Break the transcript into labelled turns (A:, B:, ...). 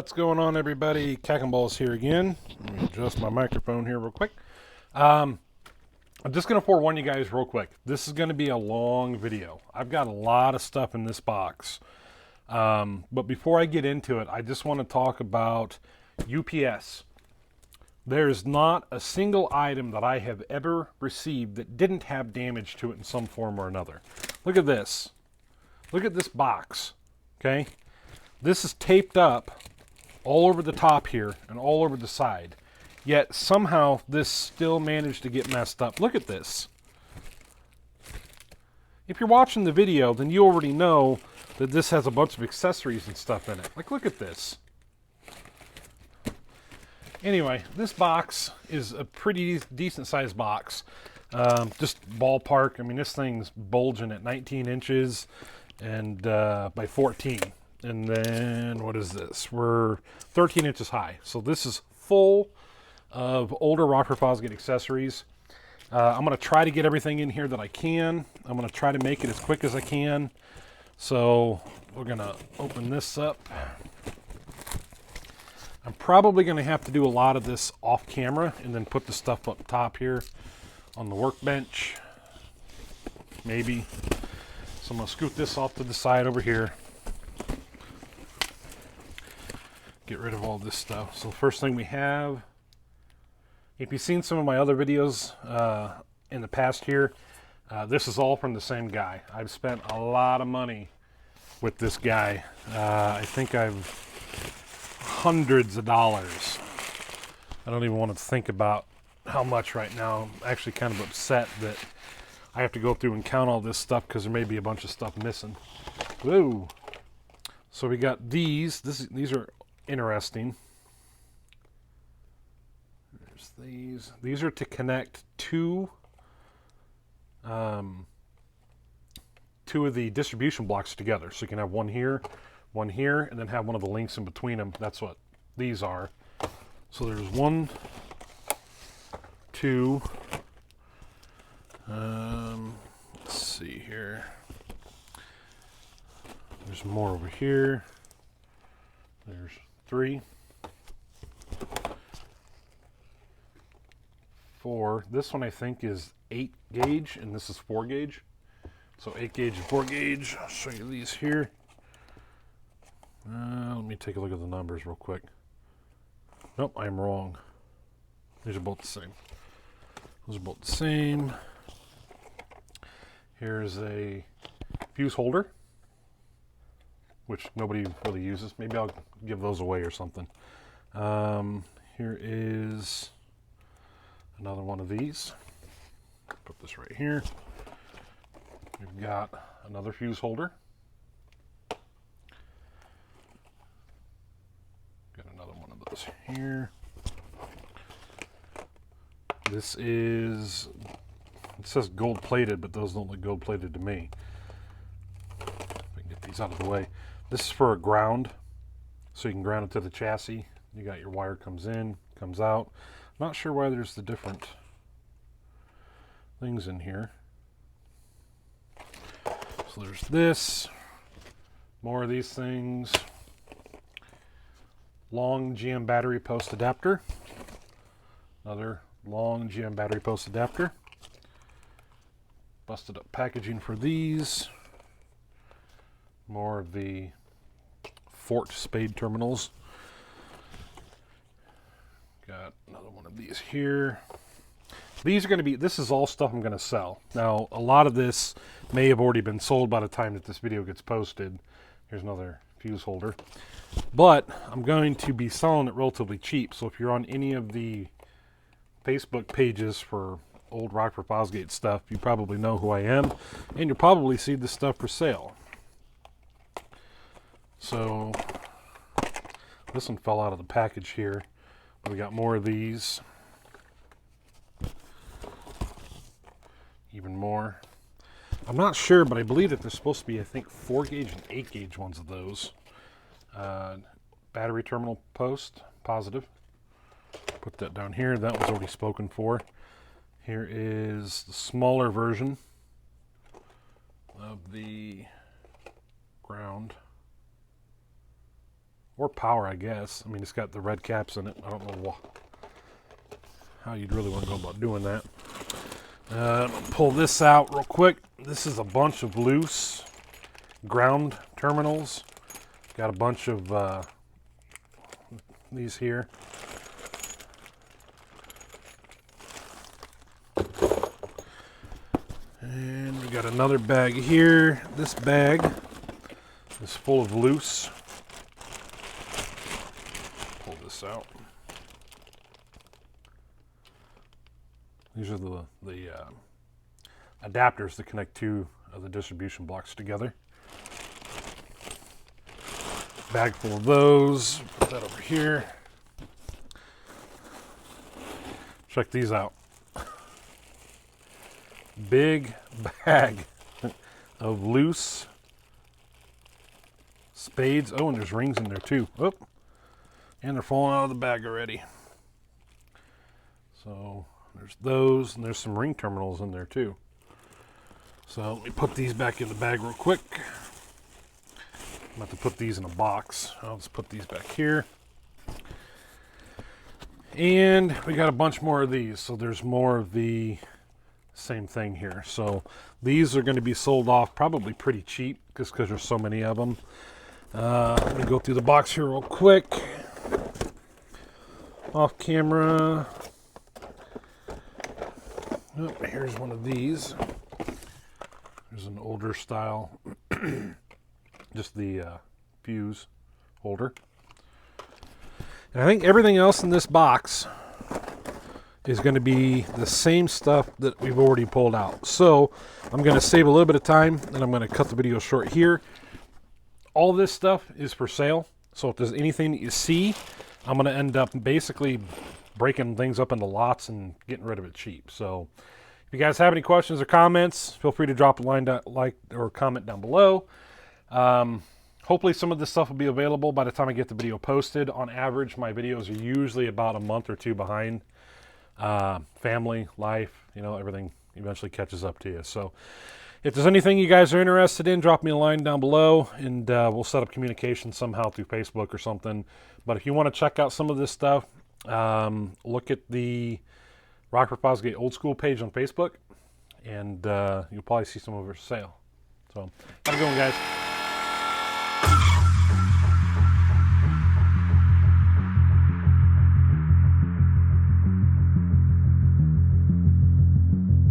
A: What's going on, everybody? Balls here again. Let me adjust my microphone here real quick. I'm just going to forewarn you guys real quick. This is going to be a long video. I've got a lot of stuff in this box. But before I get into it, I just want to talk about UPS. There's not a single item that I have ever received that didn't have damage to it in some form or another. Look at this. Look at this box. Okay? This is taped up all over the top here and all over the side. Yet somehow this still managed to get messed up. Look at this. If you're watching the video, then you already know that this has a bunch of accessories and stuff in it. Like, look at this. Anyway, this box is a pretty decent sized box. Just ballpark. I mean, this thing's bulging at 19 inches and by 14. And then, what is this? We're 13 inches high. So this is full of older Rockford Fosgate accessories. I'm going to try to get everything in here that I can. I'm going to try to make it as quick as I can. So we're going to open this up. I'm probably going to have to do a lot of this off camera and then put the stuff up top here on the workbench. Maybe. So I'm going to scoot this off to the side over here. Get rid of all this stuff. So first thing we have, if you've seen some of my other videos in the past here, this is all from the same guy. I've spent a lot of money with this guy. I think I've hundreds of dollars. I don't even want to think about how much right now. I'm actually kind of upset that I have to go through and count all this stuff because there may be a bunch of stuff missing. Whoa. So we got these. These are interesting. There's these. These are to connect two of the distribution blocks together. So you can have one here, and then have one of the links in between them. That's what these are. So there's one, two. Let's see here. There's more over here. There's 3, 4. This one I think is 8 gauge, and this is 4 gauge. So 8 gauge and 4 gauge. I'll show you these here. Let me take a look at the numbers real quick. Nope, I'm wrong. These are both the same. Those are both the same. Here's a fuse holder, which nobody really uses. Maybe I'll give those away or something. Here is another one of these. Put this right here. We've got another fuse holder. Got another one of those here. This is, it says gold plated, but those don't look gold plated to me. If I can get these out of the way. This is for a ground, so you can ground it to the chassis. You got your wire comes in, comes out. Not sure why there's the different things in here. So there's this, more of these things. Long GM battery post adapter. Another long GM battery post adapter. Busted up packaging for these. More of the forked spade terminals. Got another one of these here. These are going to be, this is all stuff I'm going to sell. Now, a lot of this may have already been sold by the time that this video gets posted. Here's another fuse holder. But I'm going to be selling it relatively cheap. So if you're on any of the Facebook pages for old Rockford Fosgate stuff, you probably know who I am. And you'll probably see this stuff for sale. So this one fell out of the package here. We got more of these. Even more. I'm not sure, but I believe that there's supposed to be, I think, 4 gauge and 8 gauge ones of those. Battery terminal post, positive. Put that down here. That was already spoken for. Here is the smaller version of the ground. or power, I guess. I mean, it's got the red caps in it. I don't know how you'd really want to go about doing that. Pull this out real quick. This is a bunch of loose ground terminals. Got a bunch of these here. And we got another bag here. This bag is full of loose. Pull this out. These are the adapters that connect two of the distribution blocks together. Bag full of those. Put that over here. Check these out. Big bag of loose spades. Oh, and there's rings in there too. Oh, and they're falling out of the bag already. So there's those, and there's some ring terminals in there too. So let me put these back in the bag real quick. I'm about to put these in a box. I'll just put these back here. And we got a bunch more of these. So there's more of the same thing here. So these are going to be sold off probably pretty cheap just because there's so many of them. Let me go through the box here real quick. Off camera. Oh, here's one of these. There's an older style. Just the fuse holder. And I think everything else in this box is going to be the same stuff that we've already pulled out. So I'm going to save a little bit of time, and I'm going to cut the video short here. All this stuff is for sale. So if there's anything that you see, I'm going to end up basically breaking things up into lots and getting rid of it cheap. So if you guys have any questions or comments, feel free to drop a line like or comment down below. Hopefully some of this stuff will be available by the time I get the video posted. On average, my videos are usually about a month or two behind. Family, life, you know, everything eventually catches up to you. So if there's anything you guys are interested in, drop me a line down below, and we'll set up communication somehow through Facebook or something. But if you want to check out some of this stuff, look at the Rockford Fosgate Old School page on Facebook, and you'll probably see some of it for sale. So have a good one, guys.